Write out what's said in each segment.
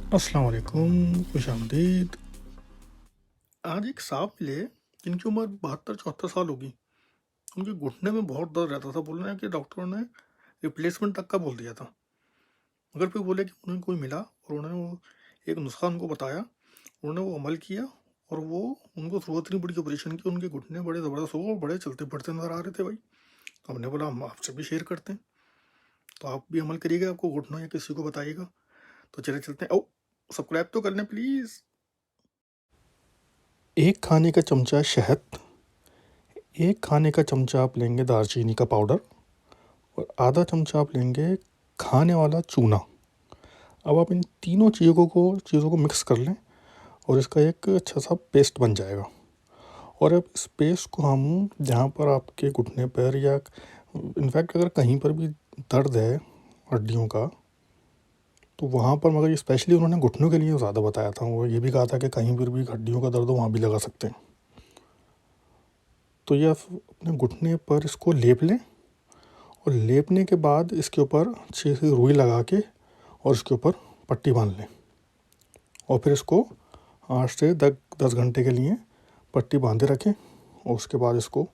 अस्सलाम वालेकुम, खुशामदीद। आज एक साहब मिले जिनकी उम्र 72-74 साल होगी। उनके घुटने में बहुत दर्द रहता था। बोल रहे हैं कि डॉक्टरों ने रिप्लेसमेंट तक का बोल दिया था, मगर फिर बोले कि उन्हें कोई मिला और उन्होंने वो एक नुस्खा उनको बताया। उन्होंने वो अमल किया और वो उनको ज़रूरत नहीं पड़ी ऑपरेशन की। उनके घुटने बड़े ज़बरदस्त हो गए और बड़े चलते फिरते नज़र आ रहे थे भाई। तो हमने बोला हम आपसे भी शेयर करते हैं, तो आप भी अमल करिएगा, आपको घुटना या किसी को बताइएगा। तो चले चलते हैं। ओ, सब्सक्राइब तो कर लें प्लीज़। एक खाने का चमचा शहद, एक खाने का चमचा आप लेंगे दालचीनी का पाउडर और आधा चमचा आप लेंगे खाने वाला चूना। अब आप इन तीनों चीज़ों को मिक्स कर लें और इसका एक अच्छा सा पेस्ट बन जाएगा। और अब इस पेस्ट को हम जहाँ पर आपके घुटने पर या इनफैक्ट अगर कहीं पर भी दर्द है हड्डियों का, तो वहाँ पर, मगर स्पेशली उन्होंने घुटनों के लिए ज़्यादा बताया था। वो ये भी कहा था कि कहीं पर भी हड्डियों का दर्द हो वहाँ भी लगा सकते हैं। तो ये आप अपने घुटने पर इसको लेप लें और लेपने के बाद इसके ऊपर अच्छे से रुई लगा के और इसके ऊपर पट्टी बांध लें और फिर इसको 8 से 10 घंटे के लिए पट्टी बांधे रखें और उसके बाद इसको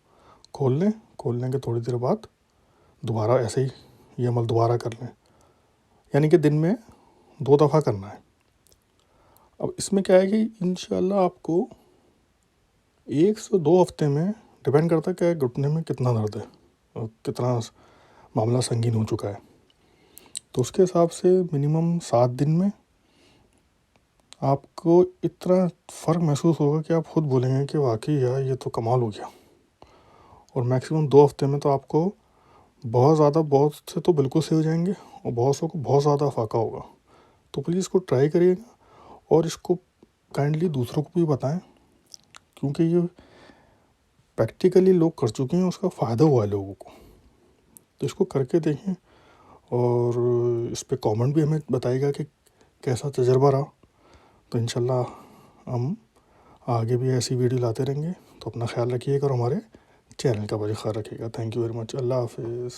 खोल लें। खोलने के थोड़ी देर बाद दोबारा ऐसे ही ये अमल दोबारा कर लें, यानी कि दिन में 2 दफ़ा करना है। अब इसमें क्या है कि इंशाल्लाह आपको 1 से 2 हफ्ते में, डिपेंड करता है कि घुटने में कितना दर्द है और कितना मामला संगीन हो चुका है, तो उसके हिसाब से मिनिमम 7 दिन में आपको इतना फ़र्क महसूस होगा कि आप खुद बोलेंगे कि वाकई यार ये तो कमाल हो गया। और मैक्सिमम 2 हफ्ते में तो आपको बहुत से तो बिल्कुल सही हो जाएंगे और बहुत सौ को बहुत ज़्यादा फाका होगा। तो प्लीज़ इसको ट्राई करिएगा और इसको काइंडली दूसरों को भी बताएं, क्योंकि ये प्रैक्टिकली लोग कर चुके हैं, उसका फ़ायदा हुआ है लोगों को। तो इसको करके देखें और इस पे कमेंट भी हमें बताइएगा कि कैसा तजर्बा रहा। तो इंशाल्लाह हम आगे भी ऐसी वीडियो लाते रहेंगे। तो अपना ख्याल रखिएगा और हमारे चैनल का बड़ा ख्याल रखिएगा। Thank you very much. Allah हाफिज़।